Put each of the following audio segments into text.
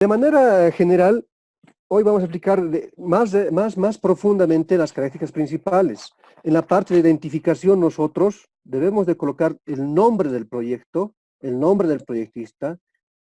De manera general, hoy vamos a explicar más profundamente las características principales. En la parte de identificación nosotros debemos de colocar el nombre del proyecto, el nombre del proyectista,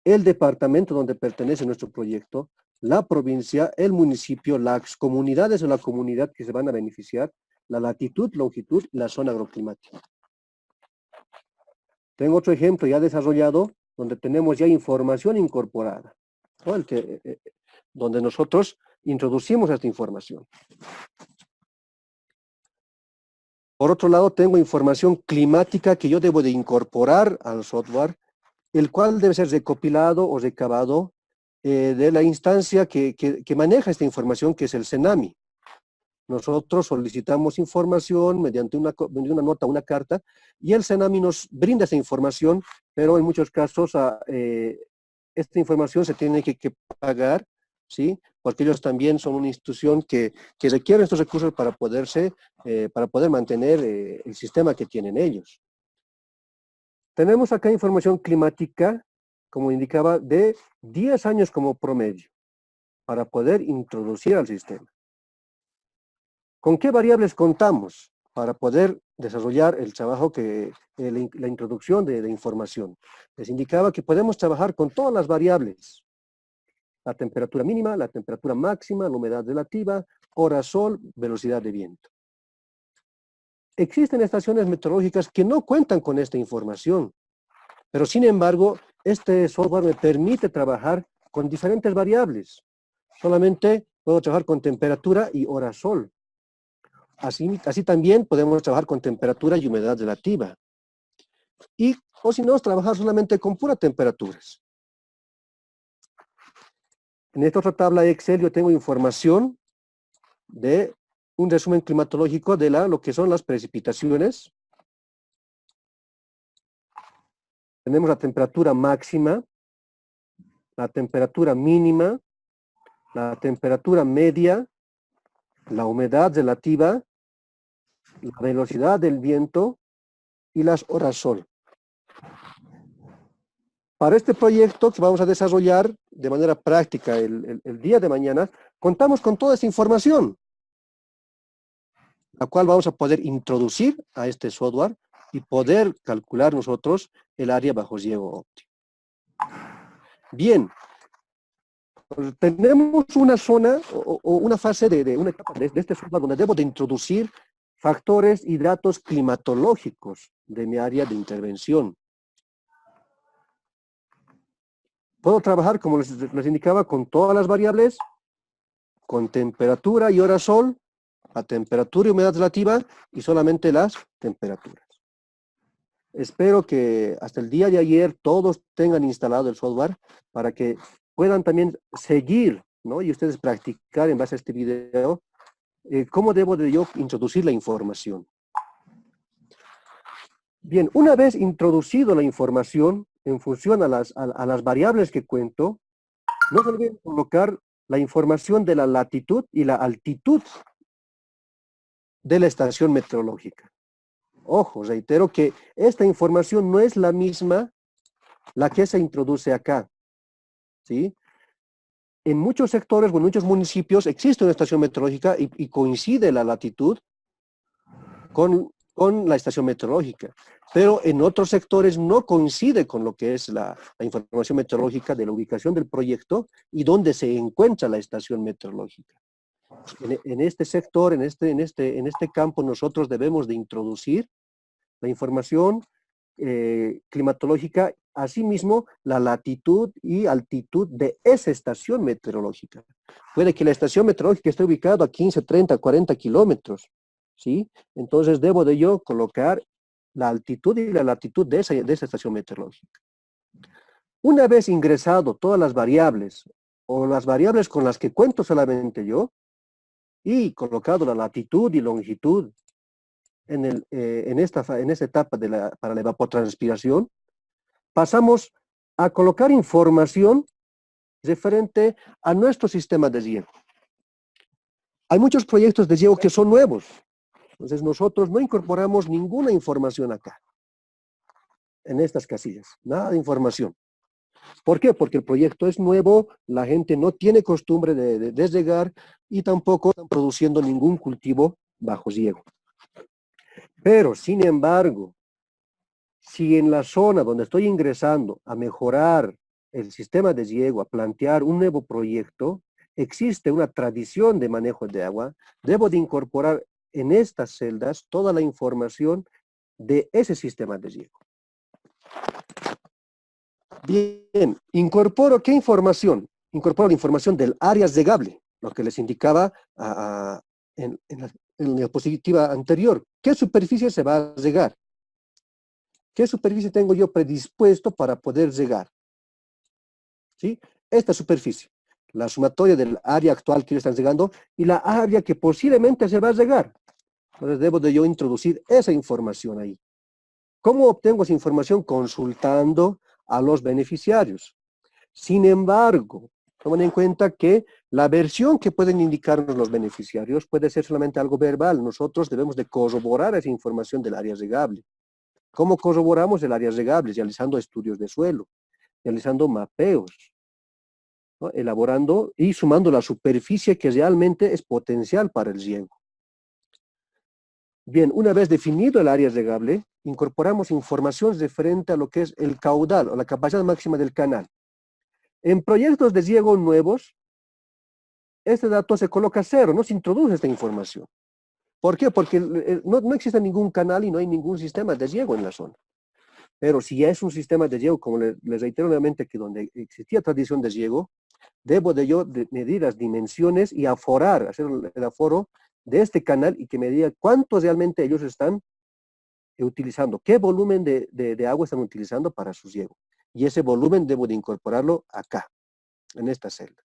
el departamento donde pertenece nuestro proyecto, la provincia, el municipio, las comunidades o la comunidad que se van a beneficiar, la latitud, longitud y la zona agroclimática. Tengo otro ejemplo ya desarrollado donde tenemos ya información incorporada, ¿no? Donde nosotros introducimos esta información. Por otro lado, tengo información climática que yo debo de incorporar al software, el cual debe ser recopilado o recabado de la instancia que maneja esta información, que es el CENAMI. Nosotros solicitamos información mediante una nota, una carta, y el CENAMI nos brinda esa información, pero en muchos casos esta información se tiene que pagar, ¿sí? Porque ellos también son una institución que requiere estos recursos para poder mantener el sistema que tienen ellos. Tenemos acá información climática, como indicaba, de 10 años como promedio, para poder introducir al sistema. ¿Con qué variables contamos para poder desarrollar el trabajo la introducción de información? Les indicaba que podemos trabajar con todas las variables. La temperatura mínima, la temperatura máxima, la humedad relativa, hora sol, velocidad de viento. Existen estaciones meteorológicas que no cuentan con esta información, pero sin embargo, este software me permite trabajar con diferentes variables. Solamente puedo trabajar con temperatura y hora sol. Así también podemos trabajar con temperatura y humedad relativa. O si no, trabajar solamente con puras temperaturas. En esta otra tabla de Excel yo tengo información de un resumen climatológico de lo que son las precipitaciones. Tenemos la temperatura máxima, la temperatura mínima, la temperatura media, la humedad relativa, la velocidad del viento y las horas sol. Para este proyecto que vamos a desarrollar de manera práctica el día de mañana, contamos con toda esta información, la cual vamos a poder introducir a este software y poder calcular nosotros el área bajo riego óptimo. Bien, tenemos una zona o una fase una etapa de este software donde debo de introducir factores y datos climatológicos de mi área de intervención. Puedo trabajar, como les indicaba, con todas las variables, con temperatura y hora sol, la temperatura y humedad relativa y solamente las temperaturas. Espero que hasta el día de ayer todos tengan instalado el software para que puedan también seguir, ¿no? Y ustedes practicar en base a este video cómo debo de yo introducir la información. Bien, una vez introducido la información en función a las variables que cuento, no se olviden colocar la información de la latitud y la altitud de la estación meteorológica. Ojo, reitero que esta información no es la misma la que se introduce acá, ¿sí? En muchos sectores o en muchos municipios existe una estación meteorológica y coincide la latitud con la estación meteorológica, pero en otros sectores no coincide con lo que es la información meteorológica de la ubicación del proyecto y dónde se encuentra la estación meteorológica. En este sector, en este campo, nosotros debemos de introducir la información climatológica, asimismo la latitud y altitud de esa estación meteorológica. Puede que la estación meteorológica esté ubicada a 15, 30, 40 kilómetros, ¿sí? Entonces debo de yo colocar la altitud y la latitud de esa estación meteorológica. Una vez ingresado todas las variables, o las variables con las que cuento solamente yo, y colocado la latitud y longitud en esta etapa para la evapotranspiración, pasamos a colocar información referente a nuestro sistema de riego. Hay muchos proyectos de riego que son nuevos, entonces nosotros no incorporamos ninguna información acá, en estas casillas, nada de información. ¿Por qué? Porque el proyecto es nuevo, la gente no tiene costumbre de desregar y tampoco están produciendo ningún cultivo bajo riego. Pero, sin embargo, si en la zona donde estoy ingresando a mejorar el sistema de riego, a plantear un nuevo proyecto, existe una tradición de manejo de agua, debo de incorporar en estas celdas toda la información de ese sistema de riego. Bien, incorporo ¿qué información? Incorporo la información del área regable, lo que les indicaba en la diapositiva anterior. ¿Qué superficie se va a regar? ¿Qué superficie tengo yo predispuesto para poder regar? ¿Sí? Esta superficie, la sumatoria del área actual que yo están regando y la área que posiblemente se va a regar. Entonces debo de yo introducir esa información ahí. ¿Cómo obtengo esa información? Consultando a los beneficiarios. Sin embargo, tomen en cuenta que la versión que pueden indicarnos los beneficiarios puede ser solamente algo verbal. Nosotros debemos de corroborar esa información del área regable. ¿Cómo corroboramos el área regable? Realizando estudios de suelo, realizando mapeos, ¿no? Elaborando y sumando la superficie que realmente es potencial para el riego. Bien, una vez definido el área regable, incorporamos información referente a lo que es el caudal o la capacidad máxima del canal. En proyectos de riego nuevos, este dato se coloca a cero, no se introduce esta información. ¿Por qué? Porque no existe ningún canal y no hay ningún sistema de riego en la zona. Pero si ya es un sistema de riego, como les reitero nuevamente, que donde existía tradición de riego, debo de yo medir las dimensiones y aforar, hacer el aforo de este canal y que me diga cuánto realmente ellos están utilizando, qué volumen de agua están utilizando para su riego. Y ese volumen debo de incorporarlo acá, en esta celda.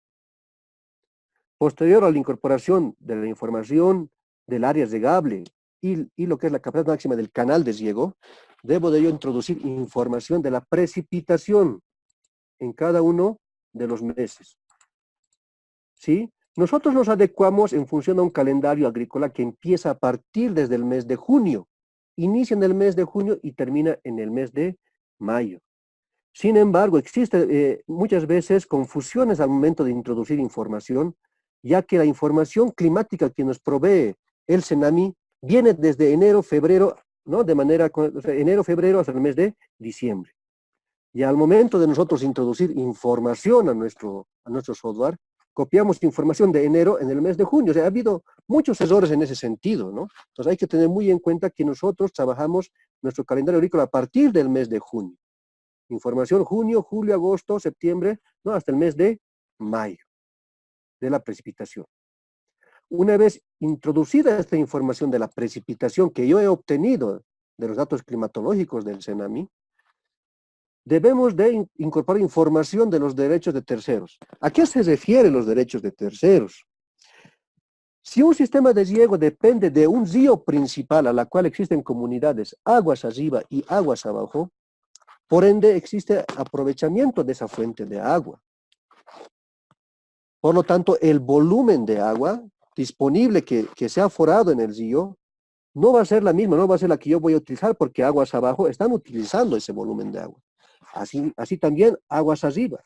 Posterior a la incorporación de la información del área regable y lo que es la capacidad máxima del canal de riego, debo de yo introducir información de la precipitación en cada uno de los meses. ¿Sí? Nosotros nos adecuamos en función a un calendario agrícola que empieza a partir desde el mes de junio. Inicia en el mes de junio y termina en el mes de mayo. Sin embargo, existe muchas veces confusiones al momento de introducir información, ya que la información climática que nos provee el CENAMI viene desde enero, febrero, ¿no? De manera, o sea, enero, febrero hasta el mes de diciembre. Y al momento de nosotros introducir información a nuestro software, copiamos información de enero en el mes de junio. O sea, ha habido muchos errores en ese sentido, ¿no? Entonces hay que tener muy en cuenta que nosotros trabajamos nuestro calendario agrícola a partir del mes de junio. Información junio, julio, agosto, septiembre, ¿no? Hasta el mes de mayo de la precipitación. Una vez introducida esta información de la precipitación que yo he obtenido de los datos climatológicos del CENAMI, debemos de incorporar información de los derechos de terceros. ¿A qué se refieren los derechos de terceros? Si un sistema de riego depende de un río principal a la cual existen comunidades aguas arriba y aguas abajo, por ende existe aprovechamiento de esa fuente de agua. Por lo tanto, el volumen de agua disponible que se ha aforado en el río no va a ser la misma, no va a ser la que yo voy a utilizar porque aguas abajo están utilizando ese volumen de agua. Así también aguas arriba.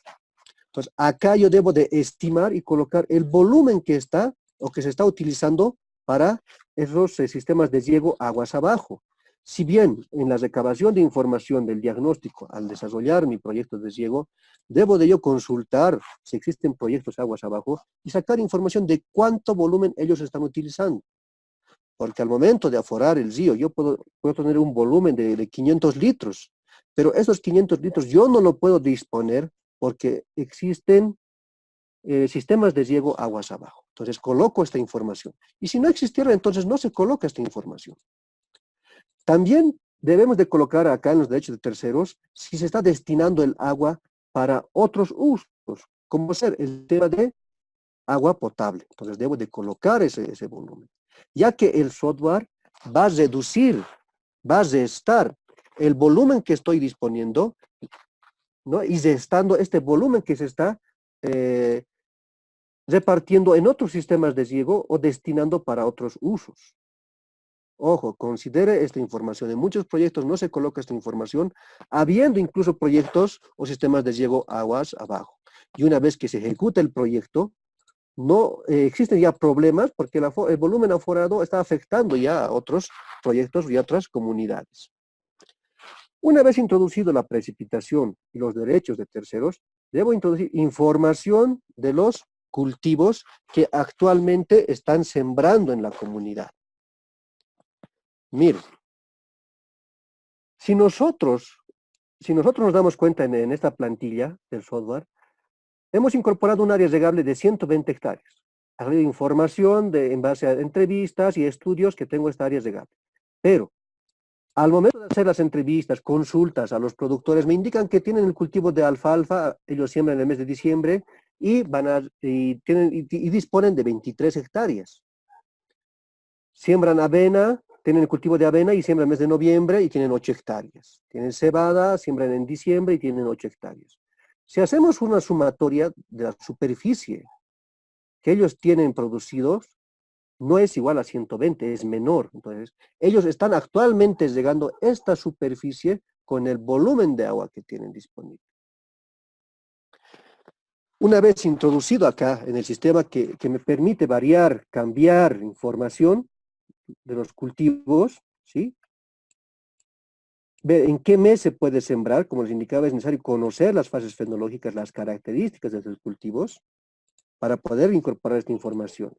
Entonces, acá yo debo de estimar y colocar el volumen que está o que se está utilizando para esos sistemas de riego aguas abajo. Si bien en la recabación de información del diagnóstico, al desarrollar mi proyecto de riego, debo de yo consultar si existen proyectos aguas abajo y sacar información de cuánto volumen ellos están utilizando. Porque al momento de aforar el río, yo puedo tener un volumen de 500 litros, pero esos 500 litros yo no lo puedo disponer porque existen sistemas de riego aguas abajo. Entonces coloco esta información. Y si no existiera, entonces no se coloca esta información. También debemos de colocar acá en los derechos de terceros si se está destinando el agua para otros usos, como ser el tema de agua potable. Entonces debo de colocar ese volumen, ya que el software va a reducir, va a restar el volumen que estoy disponiendo, ¿no? Y restando este volumen que se está repartiendo en otros sistemas de riego o destinando para otros usos. Ojo, considere esta información. En muchos proyectos no se coloca esta información, habiendo incluso proyectos o sistemas de riego aguas abajo. Y una vez que se ejecuta el proyecto, no existen ya problemas porque el volumen aforado está afectando ya a otros proyectos y a otras comunidades. Una vez introducido la precipitación y los derechos de terceros, debo introducir información de los cultivos que actualmente están sembrando en la comunidad. Miren, si nosotros nos damos cuenta en esta plantilla del software, hemos incorporado un área regable de 120 hectáreas. Ha salido información en base a entrevistas y estudios que tengo esta área regable. Pero al momento de hacer las entrevistas, consultas a los productores, me indican que tienen el cultivo de alfalfa, ellos siembran en el mes de diciembre y disponen de 23 hectáreas. Siembran avena, tienen el cultivo de avena y siembran en el mes de noviembre y tienen 8 hectáreas. Tienen cebada, siembran en diciembre y tienen 8 hectáreas. Si hacemos una sumatoria de la superficie que ellos tienen producidos, no es igual a 120, es menor. Entonces, ellos están actualmente llegando a esta superficie con el volumen de agua que tienen disponible. Una vez introducido acá en el sistema que me permite variar, cambiar información de los cultivos, ¿sí? Ver en qué mes se puede sembrar, como les indicaba, es necesario conocer las fases fenológicas, las características de los cultivos, para poder incorporar esta información.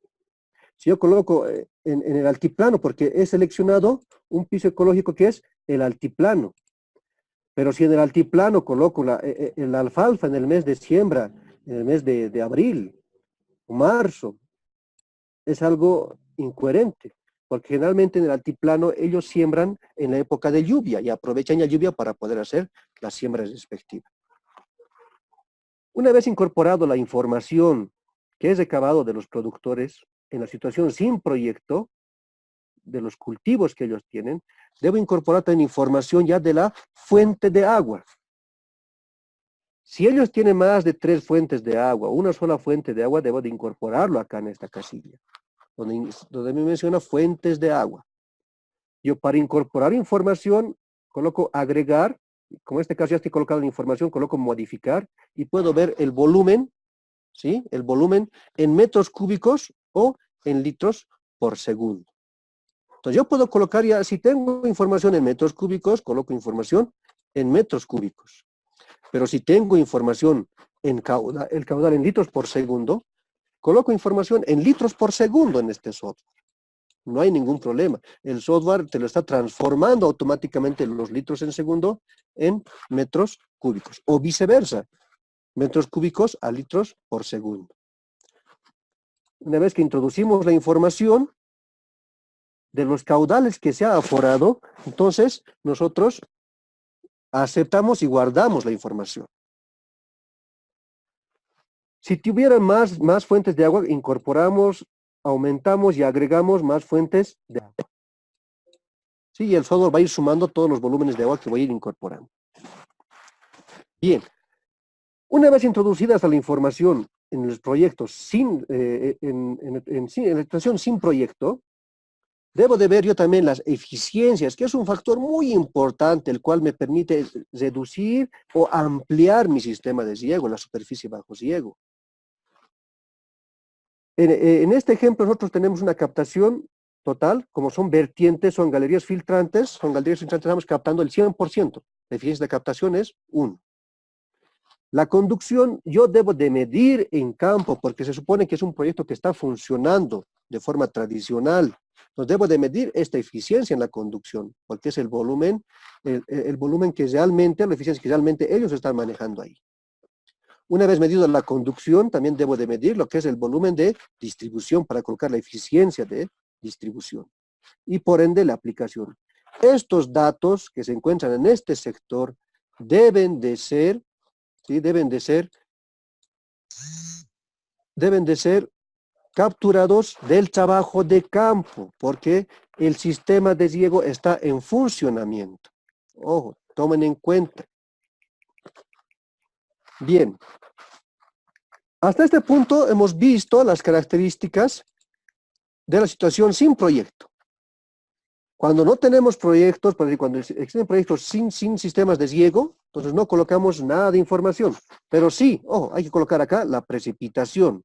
Si yo coloco en el altiplano, porque he seleccionado un piso ecológico que es el altiplano, pero si en el altiplano coloco la alfalfa en el mes de siembra, en el mes de abril o marzo, es algo incoherente, porque generalmente en el altiplano ellos siembran en la época de lluvia y aprovechan la lluvia para poder hacer las siembras respectivas. Una vez incorporado la información que es recabado de los productores en la situación sin proyecto, de los cultivos que ellos tienen, debo incorporar también información ya de la fuente de agua. Si ellos tienen más de 3 fuentes de agua, una sola fuente de agua, debo de incorporarlo acá en esta casilla, donde me menciona fuentes de agua. Yo para incorporar información, coloco agregar, como en este caso ya estoy colocando la información, coloco modificar, y puedo ver el volumen, ¿sí? El volumen en metros cúbicos o en litros por segundo. Entonces yo puedo colocar ya, si tengo información en metros cúbicos, coloco información en metros cúbicos. Pero si tengo información en el caudal en litros por segundo, coloco información en litros por segundo en este software. No hay ningún problema. El software te lo está transformando automáticamente los litros en segundo en metros cúbicos. O viceversa, metros cúbicos a litros por segundo. Una vez que introducimos la información de los caudales que se ha aforado, entonces nosotros aceptamos y guardamos la información. Si tuvieran más fuentes de agua, incorporamos, aumentamos y agregamos más fuentes de agua. Sí, y el software va a ir sumando todos los volúmenes de agua que voy a ir incorporando. Bien, una vez introducidas la información en los proyectos en la situación sin proyecto, debo de ver yo también las eficiencias, que es un factor muy importante, el cual me permite reducir o ampliar mi sistema de riego, la superficie bajo riego. En este ejemplo nosotros tenemos una captación total, como son vertientes, son galerías filtrantes, estamos captando el 100%. La eficiencia de captación es 1. La conducción yo debo de medir en campo, porque se supone que es un proyecto que está funcionando de forma tradicional. Entonces debo de medir esta eficiencia en la conducción, porque es el volumen que realmente, la eficiencia que realmente ellos están manejando ahí. Una vez medido la conducción, también debo de medir lo que es el volumen de distribución para colocar la eficiencia de distribución y por ende la aplicación. Estos datos que se encuentran en este sector deben de ser, ¿sí? deben de ser capturados del trabajo de campo, porque el sistema de riego está en funcionamiento. Ojo, tomen en cuenta. Bien. Hasta este punto hemos visto las características de la situación sin proyecto. Cuando no tenemos proyectos, por decir, cuando existen proyectos sin sistemas de riego, entonces no colocamos nada de información. Pero sí, ojo, hay que colocar acá la precipitación.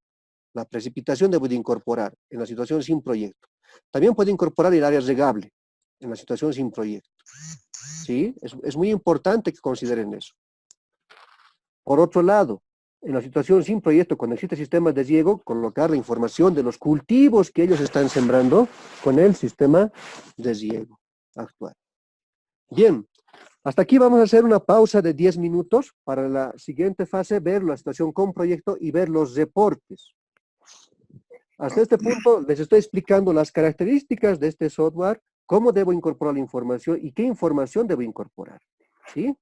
La precipitación debe de incorporar en la situación sin proyecto. También puede incorporar el área regable en la situación sin proyecto. ¿Sí? Es muy importante que consideren eso. Por otro lado, en la situación sin proyecto, cuando existe sistemas de riego, colocar la información de los cultivos que ellos están sembrando con el sistema de riego actual. Bien, hasta aquí vamos a hacer una pausa de 10 minutos para la siguiente fase, ver la situación con proyecto y ver los reportes. Hasta este punto les estoy explicando las características de este software, cómo debo incorporar la información y qué información debo incorporar. ¿Sí?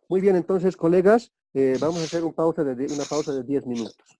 Muy bien, entonces, colegas, vamos a hacer una pausa de 10 minutos.